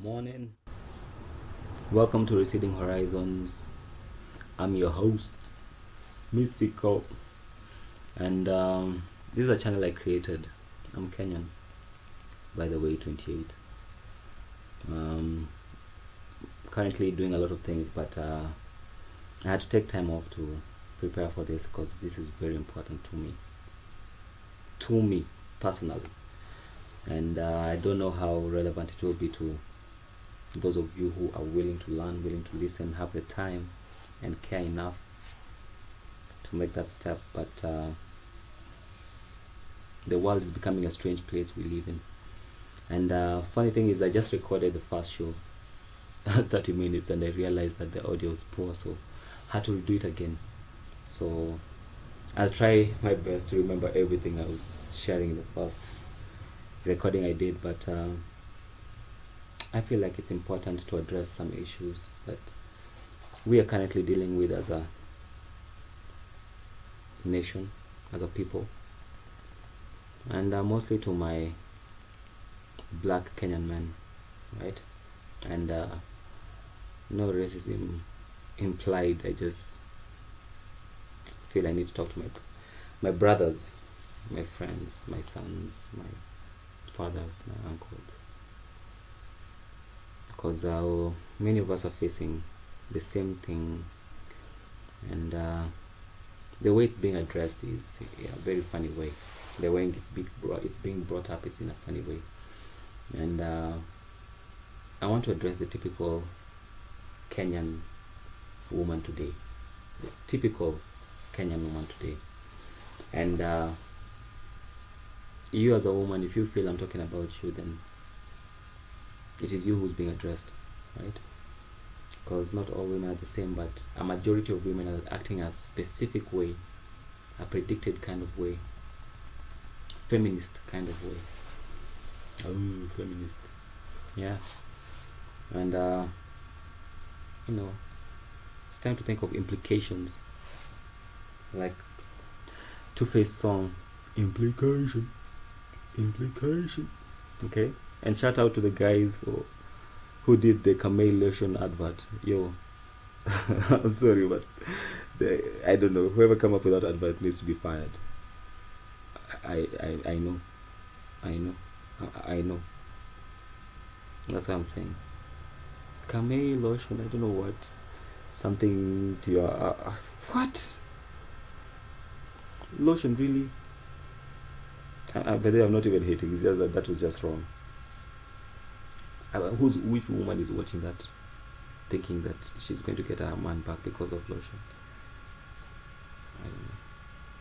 Morning. Welcome to Receedinghorizons. I'm your host, Mystical, and this is a channel I created. I'm Kenyan, by the way, 28. Um, Currently doing a lot of things, but I had to take time off to prepare for this because this is very important to me personally, and I don't know how relevant it will be to those of you who are willing to learn, willing to listen, have the time and care enough to make that step. But the world is becoming a strange place we live in. And funny thing is, I just recorded the first show 30 minutes and I realized that the audio was poor, so I had to do it again. So I'll try my best to remember everything I was sharing in the first recording I did, but I feel like it's important to address some issues that we are currently dealing with as a nation, as a people, and mostly to my black Kenyan men, right? And no racism implied. I just feel I need to talk to my brothers, my friends, my sons, my fathers, my uncles, because many of us are facing the same thing, and the way it's being addressed is in a very funny way. The way it's being brought up, it's in a funny way, and I want to address the typical Kenyan woman today, the typical Kenyan woman today, and you as a woman, if you feel I'm talking about you, then it is you who's being addressed, right? Because not all women are the same, but a majority of women are acting a specific way, a predicted kind of way, feminist kind of way. Oh, feminist. Yeah. And it's time to think of implications, like Two-Face song, implication. Okay. And shout out to the guys who did the Camille lotion advert. Yo, I'm sorry, but I don't know. Whoever come up with that advert needs to be fired. I know. I know. That's what I'm saying. Camille lotion. I don't know what. Something to your what lotion really? But I'm not even hating. It's just that was just wrong. Which woman is watching that, thinking that she's going to get her man back because of lotion? I don't know.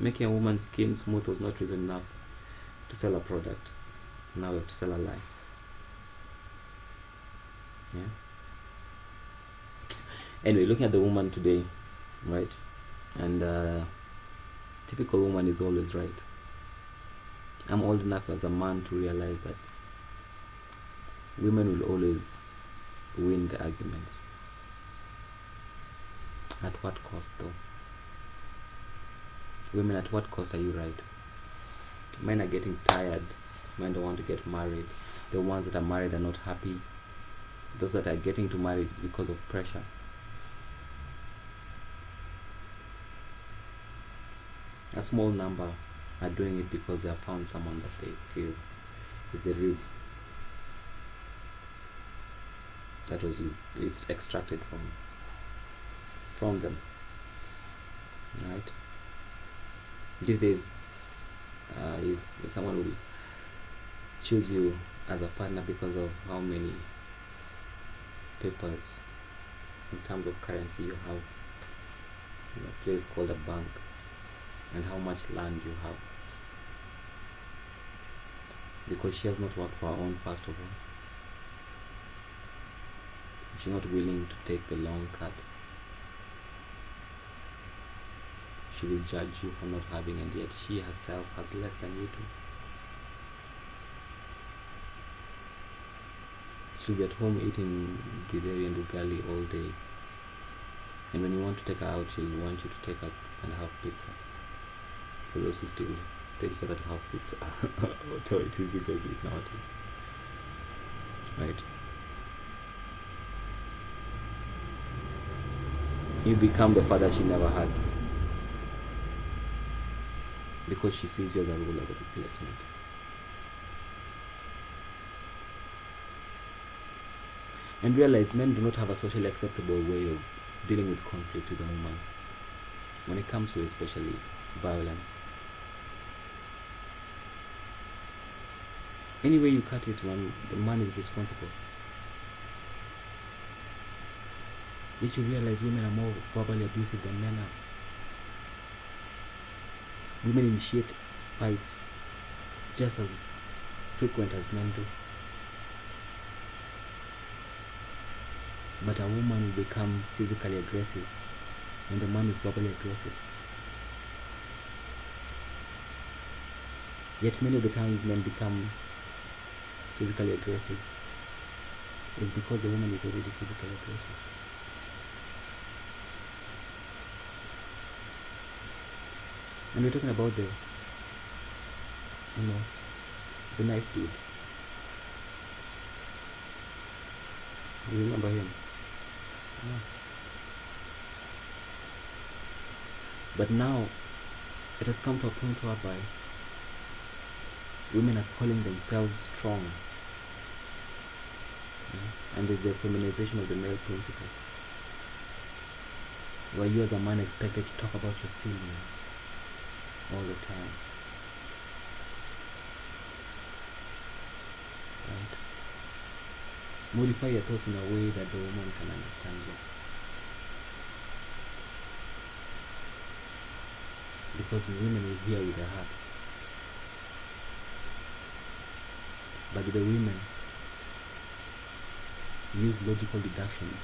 Making a woman's skin smooth was not reason enough to sell a product. Now we have to sell a lie. Yeah. Anyway, looking at the woman today, right? And typical woman is always right. I'm old enough as a man to realize that women will always win the arguments. At what cost, though? Women, at what cost are you right? Men are getting tired. Men don't want to get married. The ones that are married are not happy. Those that are getting to marriage is because of pressure. A small number are doing it because they have found someone that they feel is the real, that was it's extracted from them, right? These days, if someone will choose you as a partner because of how many papers in terms of currency you have in a place called a bank, and how much land you have, because she has not worked for her own. First of all, she's not willing to take the long cut. She will judge you for not having, and yet she herself has less than you do. She'll be at home eating githeri and ugali all day, and when you want to take her out, she'll want you to take her and have pizza. For those who still take each other to have pizza, whatever it is you guys eat nowadays, right? You become the father she never had, because she sees you as a role, as a replacement. And realize men do not have a socially acceptable way of dealing with conflict with a woman when it comes to especially violence. Any way you cut it, the man is responsible. Yet you realize women are more verbally abusive than men are. Women initiate fights just as frequent as men do. But a woman will become physically aggressive when the man is verbally aggressive. Yet many of the times men become physically aggressive is because the woman is already physically aggressive. And we're talking about the nice dude. You remember him? Yeah. But now, it has come to a point whereby women are calling themselves strong. And there's the feminization of the male principle, where you as a man are expected to talk about your feelings all the time. Right? Modify your thoughts in a way that the woman can understand you. Because women will hear with their heart. But the women use logical deductions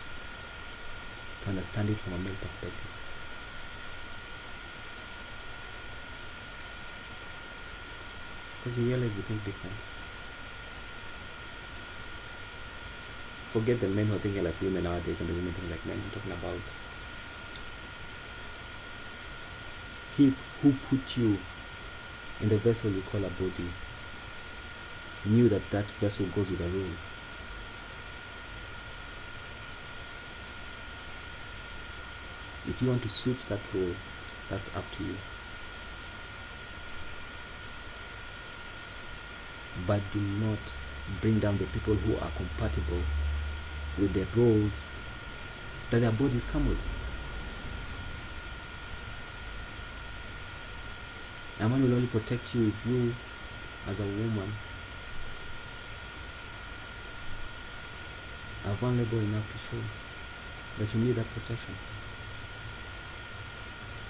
to understand it from a male perspective. Because you realize we think different. Forget the men who are thinking like women nowadays and the women think like men. I'm talking about he who put you in the vessel you call a body knew that that vessel goes with a rule. If you want to switch that rule, that's up to you. But do not bring down the people who are compatible with the roles that their bodies come with. A man will only protect you if you, as a woman, are vulnerable enough to show that you need that protection.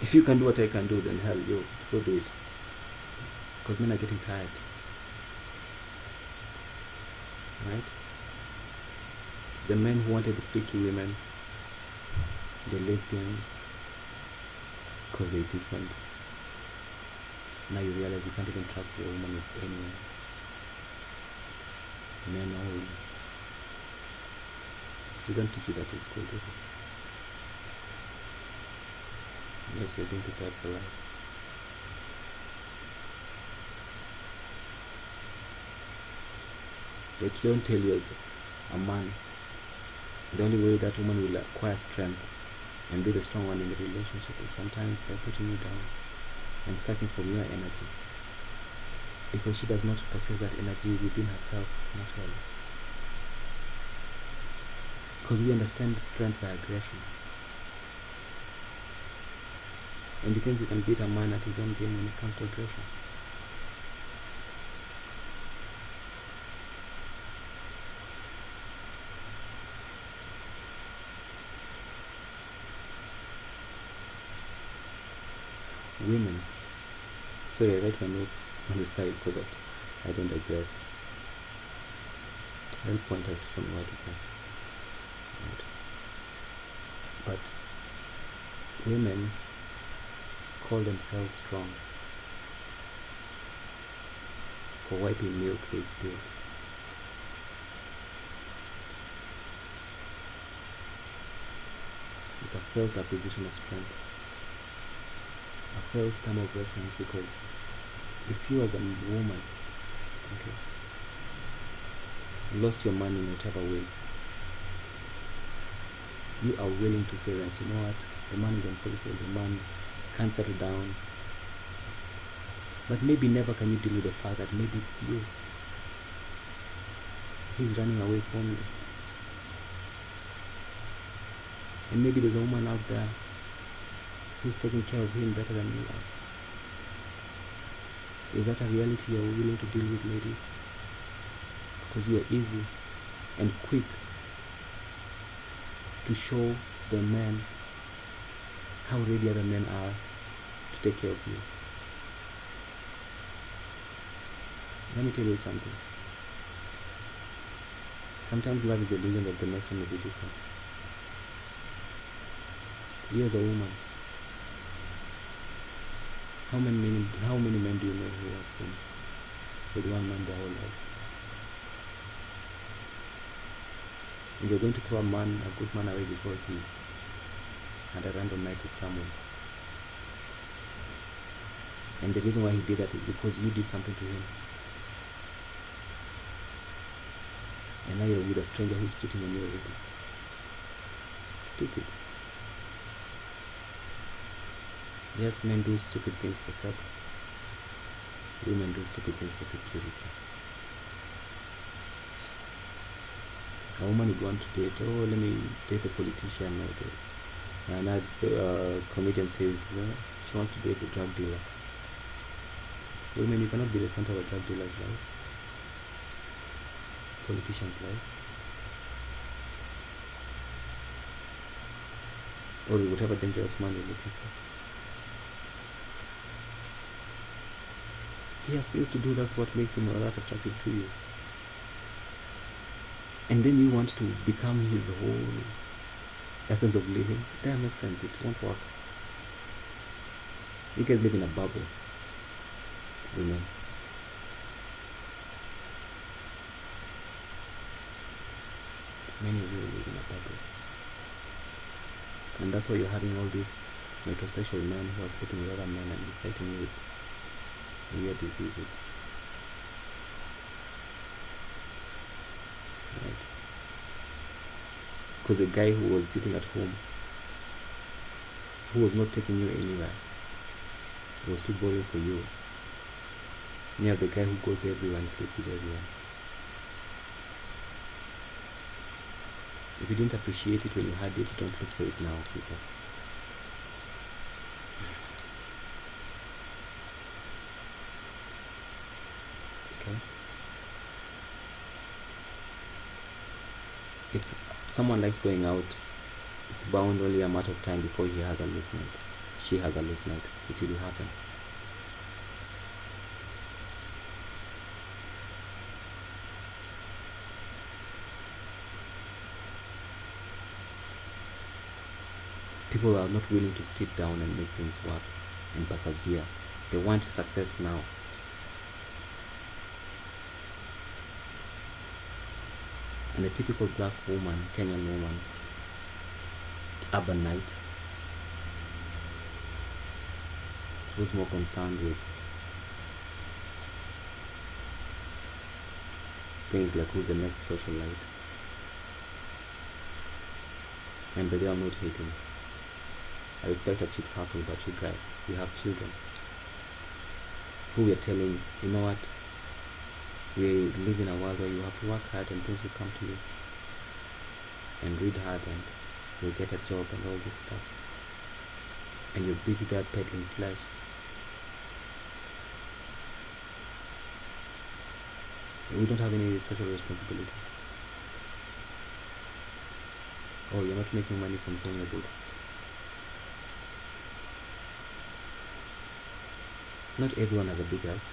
If you can do what I can do, then hell, go do it. Because men are getting tired. Right? The men who wanted the freaky women, the lesbians, because they're different. Now you realize you can't even trust your woman with anyone. Men or women. They don't teach you that in school, do they? Yes, you're being prepared for life. They don't tell you as a man, the only way that woman will acquire strength and be the strong one in the relationship is sometimes by putting you down and sucking from your energy, because she does not possess that energy within herself naturally. Because we understand strength by aggression. And you think you can beat a man at his own game when it comes to aggression? Women. Sorry, I write my notes on the side so that I don't digress. I'll point us to show me where to go. Right. But women call themselves strong for wiping milk they spilled. It's a false acquisition of strength, a false term of reference, because if you as a woman, lost your man in whatever way, you are willing to say that, you know what, The man is unfulfilled. The man can't settle down. But maybe never can you deal with the fact that maybe it's you. He's running away from you. And maybe there's a woman out there who's taking care of him better than you are. Is that a reality you're willing to deal with, ladies? Because you are easy and quick to show the men how ready other men are to take care of you. Let me tell you something. Sometimes love is the illusion that the next one will be different. You as a woman, how many men do you know who have been with one man their whole life? If you're going to throw a good man away because he had a random night with someone, and the reason why he did that is because you did something to him, and now you're with a stranger who's cheating on you already. Stupid. Yes, men do stupid things for sex. Women do stupid things for security. A woman would want to date, let me date a politician, or another comedian says she wants to date a drug dealer. Women, you cannot be the center of a drug dealer's life, politician's life, or whatever dangerous man you're looking for. He has things to do, that's what makes him that attractive to you. And then you want to become his whole essence of living. That makes sense, it won't work. You guys live in a bubble, women. Many of you live in a bubble. And that's why you're having all these metrosexual men who are sleeping with other men and fighting you with weird diseases. Right? Because the guy who was sitting at home, who was not taking you anywhere, was too boring for you. You have the guy who goes everywhere and sleeps with everyone. If you didn't appreciate it when you had it, don't look for it now, people. Okay? If someone likes going out, it's bound only a matter of time before he has a loose night. She has a loose night. It will happen. People are not willing to sit down and make things work and persevere. They want success now. And the typical black woman, Kenyan woman, urbanite, was more concerned with things like who's the next socialite. And by they are not hating. I respect a chick's hustle, but you guys, we have children who we are telling, you know what, we live in a world where you have to work hard and things will come to you, and read hard and you'll get a job and all this stuff, and you're busy there peddling flesh. We don't have any social responsibility. Oh, you're not making money from showing your booty. Not everyone has a big ass.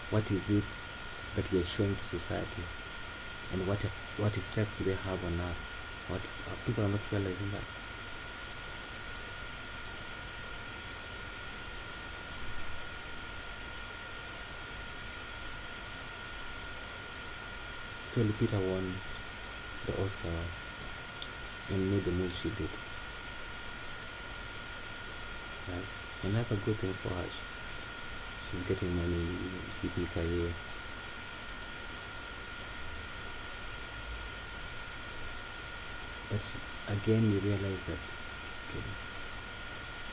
What is it that we are showing to society, and what effects do they have on us? What people are not realizing that. So Lupita won the Oscar and made the move she did. Right? And that's a good thing for her. She's getting money, keeping career. But again, we realize that okay,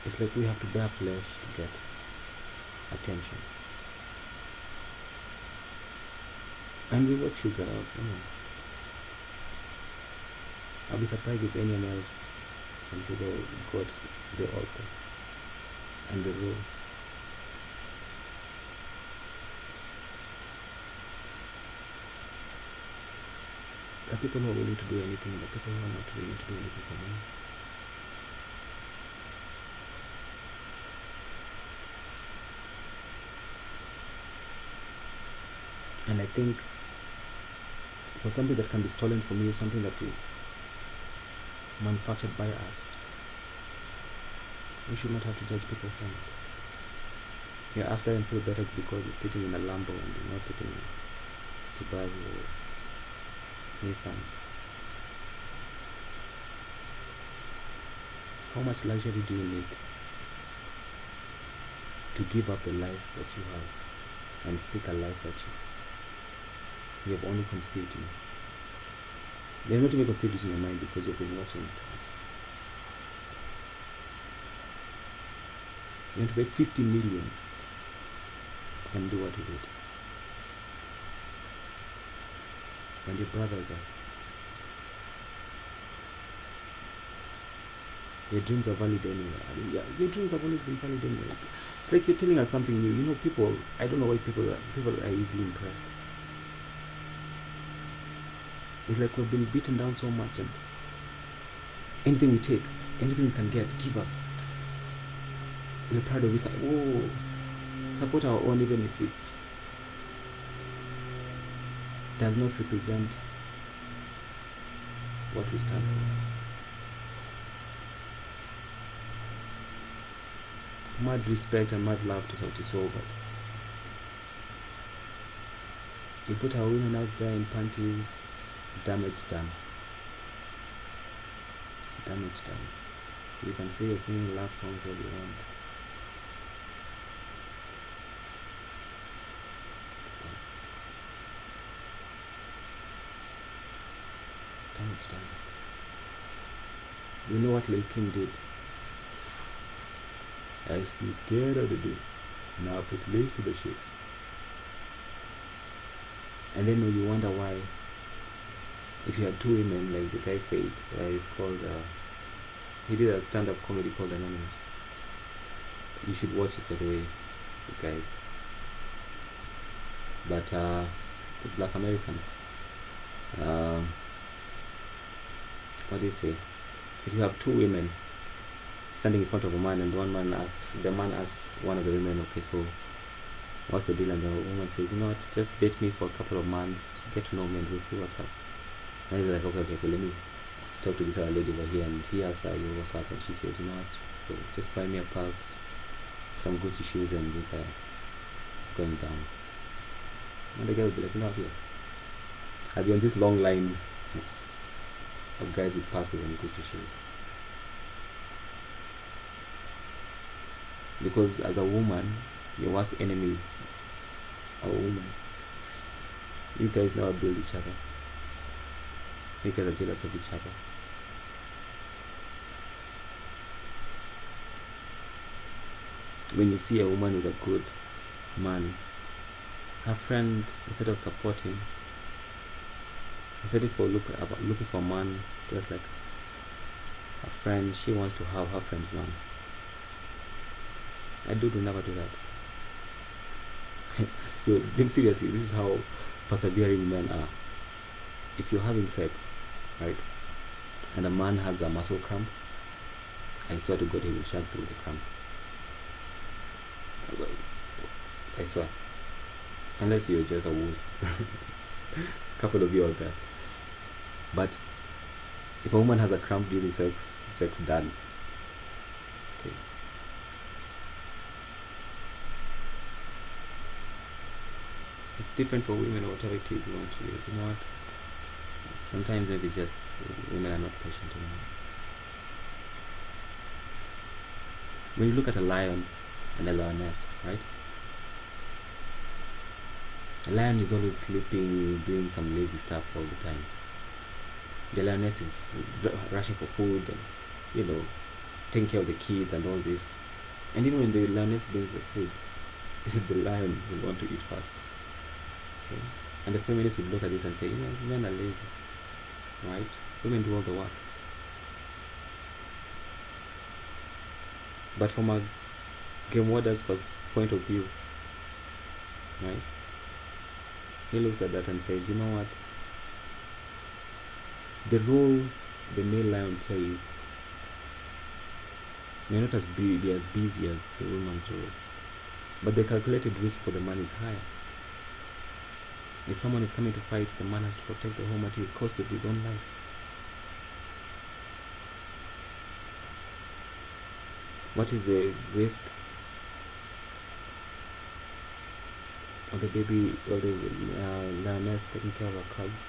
it's like we have to bear flesh to get attention. And we work sugar out. I'll be surprised if anyone else from Sugar got the Oscar and the role. There are people who are willing to do anything, but people who are not willing to do anything for money. And I think for something that can be stolen from you, something that is manufactured by us, we should not have to judge people from it. Yeah, ask them feel better because it's sitting in a Lambo and you're not sitting in a Subaru or Nissan. How much luxury do you need to give up the lives that you have and seek a life that you have only conceived in? They have not even conceived it in your mind because you've been watching it. You want to make 50 million and do what with it. And your brothers are. Your dreams are valid anyway. Yeah, your dreams have always been valid anyway. It's like you're telling us something new. You know, people, I don't know why people are easily impressed. It's like we've been beaten down so much, and anything we take, anything we can get, give us. We're proud of it. Oh, support our own, even if it does not represent what we stand for. Mad respect and mad love to Sauti Sol, but you put our women out there in panties, damage done. Damage done. You can say you're singing love songs all you want. Damage done. You know what Lil Kim did? I used to be scared of the day. Now I put lips to the shit. And then you wonder why, if you had two women, like the guy said, it's called, he did a stand-up comedy called Anonymous. You should watch it, by the way, you guys. But the Black American, what do you say? If you have two women standing in front of a man, and the man asks one of the women, okay, so what's the deal? And the woman says, you know what, just date me for a couple of months, get to know me, and we'll see what's up. And he's like, okay, let me talk to this other lady over here. And he asks her, what's up? And she says, you know what, just buy me a purse, some Gucci shoes, and it's going down. And the guy will be like, no, here, I'll be on this long line of guys with purses and Gucci shoes. Because as a woman, your worst enemy is a woman. You guys never build each other. You guys are jealous of each other. When you see a woman with a good man, her friend, instead of supporting, instead of looking for a man just like a friend, she wants to have her friend's man. I do never do that. Seriously, this is how persevering men are. If you're having sex, right, and a man has a muscle cramp, I swear to God he will shag through the cramp. I swear. Unless you're just a wuss. A couple of you out there. But if a woman has a cramp during sex done. Okay. It's different for women or whatever it is you want to use. You know what? Sometimes maybe it's just women are not patient enough. When you look at a lion and a lioness, right? A lion is always sleeping, doing some lazy stuff all the time. The lioness is rushing for food and, taking care of the kids and all this. And when the lioness brings the food, is it the lion who want to eat first? Okay? And the feminists would look at this and say, men are lazy, right? Women do all the work. But from a game warder's point of view, right? He looks at that and says, you know what? The role the male lion plays may not be as busy as the woman's role, but the calculated risk for the man is higher. If someone is coming to fight, the man has to protect the home at the cost of his own life. What is the risk of the baby or the lioness taking care of her cubs?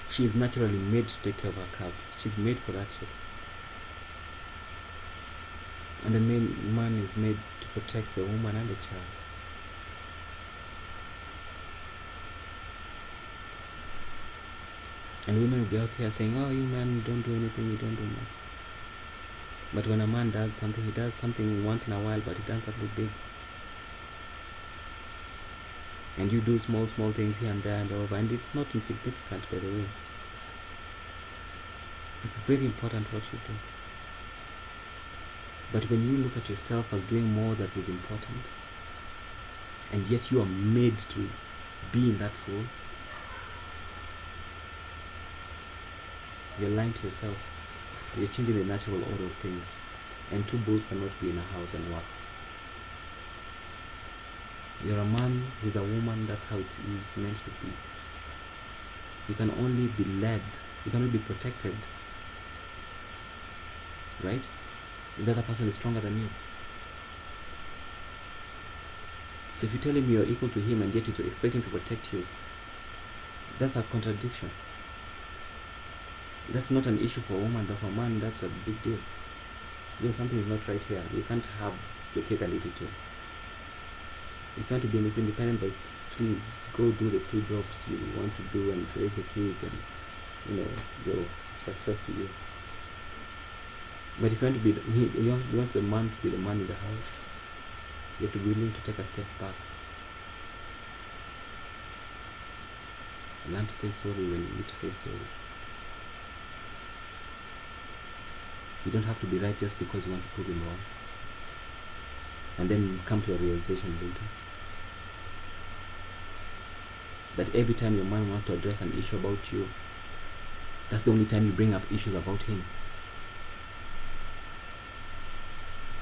She is naturally made to take care of her cubs. She's made for that shit. And the man is made to protect the woman and the child. And women will be out here saying, oh, you men don't do anything, you don't do much. But when a man does something, he does something once in a while, but he does something big. And you do small things here and there and over, and it's not insignificant, by the way. It's very important what you do. But when you look at yourself as doing more that is important, and yet you are made to be in that role, you're lying to yourself. You're changing the natural order of things. And two bulls cannot be in a house and work. You're a man, he's a woman, that's how it is meant to be. You can only be led, you can only be protected, right? If the other person is stronger than you. So if you tell him you're equal to him and yet you expect him to protect you, that's a contradiction. That's not an issue for a woman, but for a man, that's a big deal. Something is not right here. You can't have your cake and eat it too. If you want to be this independent, but please go do the two jobs you want to do and raise the kids and, your success to you. But if you want to be you want the man to be the man in the house, you have to be willing to take a step back. Learn to say sorry when you need to say sorry. You don't have to be right just because you want to prove him wrong. And then come to a realization later that every time your man wants to address an issue about you, that's the only time you bring up issues about him.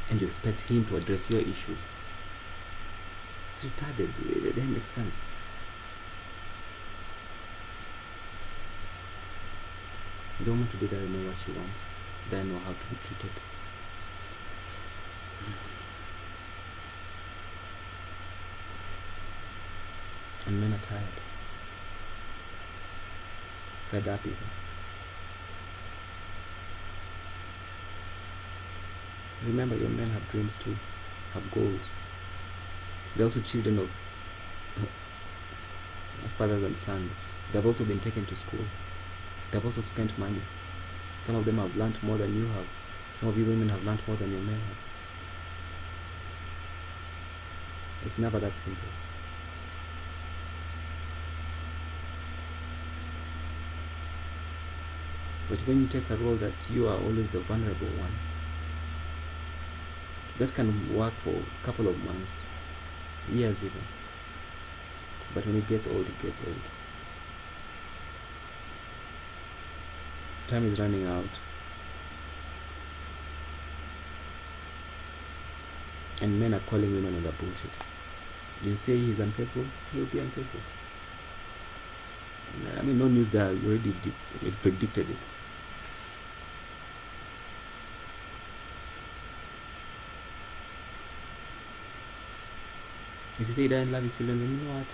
And you expect him to address your issues. It's retarded. It doesn't make sense. You don't want to be there, know what she wants. Then know how to be treated. And men are tired. Fed up even. Remember, your men have dreams too, have goals. They're also children of fathers and sons. They've also been taken to school. They've also spent money. Some of them have learned more than you have. Some of you women have learned more than your men have. It's never that simple. But when you take a role that you are always the vulnerable one, that can work for a couple of months, years even. But when it gets old, it gets old. Time is running out. And men are calling women on the bullshit. You say he's unfaithful, he'll be unfaithful. No news there, you already predicted it. If you say he doesn't love his children, then you know what?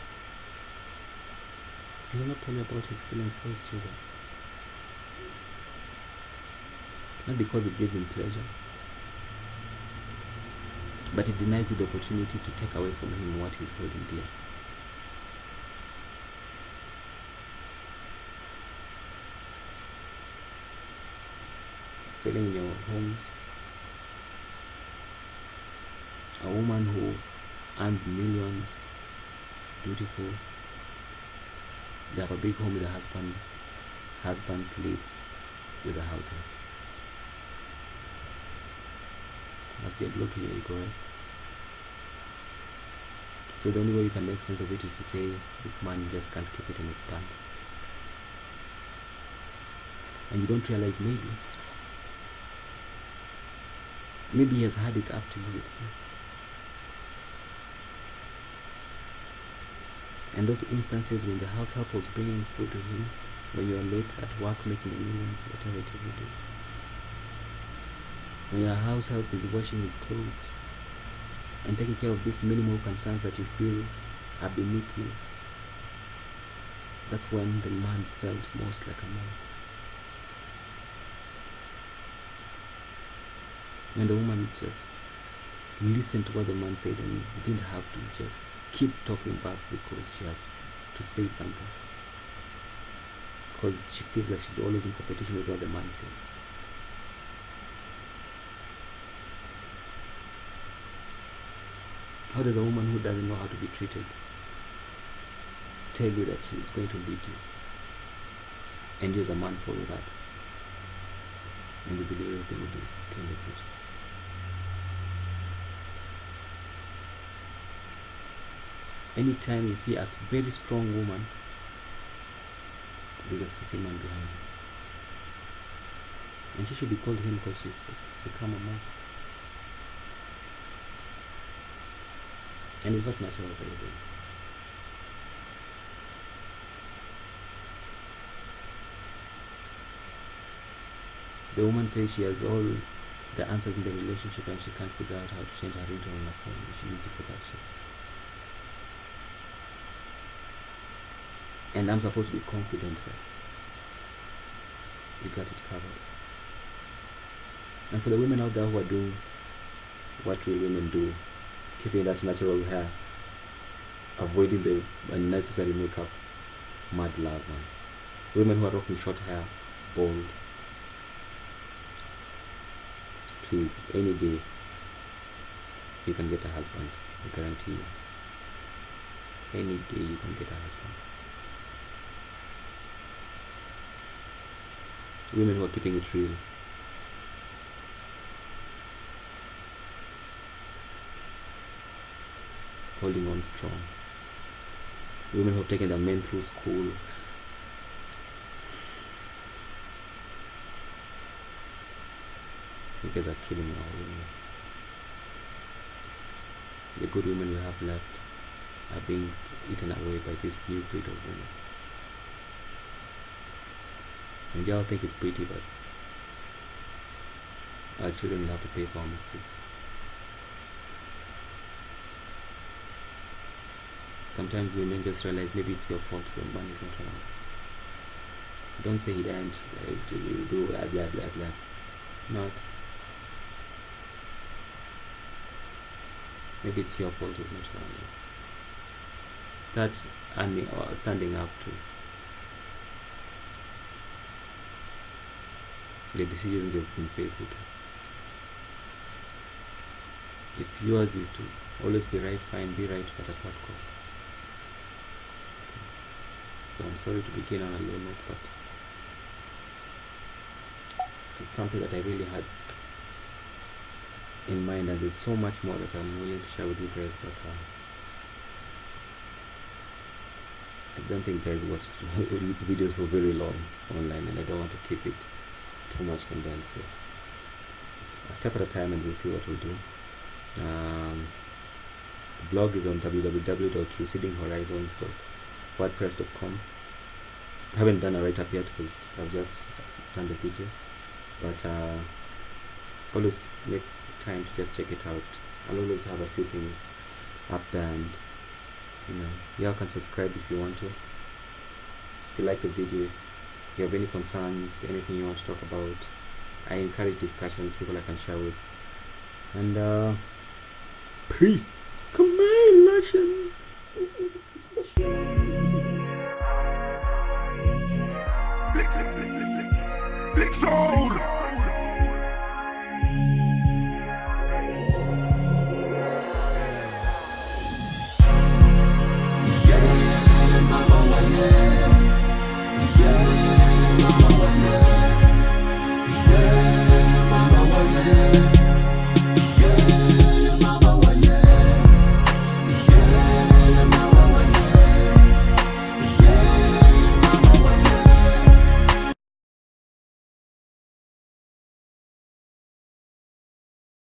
He will not tell you about his feelings for his children. Not because it gives him pleasure, but it denies you the opportunity to take away from him what he's holding dear. failing in your homes. A woman who earns millions, beautiful, they have a big home with a husband sleeps with a house help. Must be a blow to your ego, right? So the only way you can make sense of it is to say this man just can't keep it in his pants. And you don't realize maybe he has had it up to you. And those instances when the house help was bringing food to him, when you are late at work making millions, whatever it is you do, when your house help is washing his clothes and taking care of these minimal concerns that you feel are beneath you, that's when the man felt most like a man. When the woman just listened to what the man said and didn't have to just keep talking back because she has to say something, because she feels like she's always in competition with what the man said. How does a woman who doesn't know how to be treated tell you that she is going to lead you, and you as a man follow that, and you believe everything will be okay in the future? Anytime you see a very strong woman, there's a sissy man behind her. And she should be called him because she's become a man. And it's not natural for everybody. The woman says she has all the answers in the relationship and she can't figure out how to change her ringtone on her phone. She needs it for that shit. And I'm supposed to be confident that you got it covered. And for the women out there who are doing what real women do, keeping that natural hair, avoiding the unnecessary makeup, mad love, man. Women who are rocking short hair, bald, please, any day you can get a husband, I guarantee you. Any day you can get a husband. Women who are keeping it real. Holding on strong. Women who have taken their men through school. You guys are killing our women. The good women we have left are being eaten away by this new breed of women. And y'all think it's pretty, but our children will have to pay for our mistakes. Sometimes women just realize maybe it's your fault when man is not around. Don't say he didn't do blah blah blah blah. Not. Maybe it's your fault he's not around. Start standing up to the decisions you've been faithful to. If yours is to always be right, fine, be right, but at what cost? So I'm sorry to begin on a low note, but it's something that I really had in mind, and there's so much more that I'm willing to share with you guys, but I don't think guys watched videos for very long online, and I don't want to keep it too much condensed. So a step at a time, and we'll see what we'll do. The blog is on www.receedinghorizons.wordpress.com. I haven't done a write-up yet because I've just done the video, but always make time to just check it out. I'll always have a few things up there, and y'all can subscribe if you want to. If you like the video, if you have any concerns, anything you want to talk about, I encourage discussions, people I can share with. And peace. Come on, legend. Blick Soul.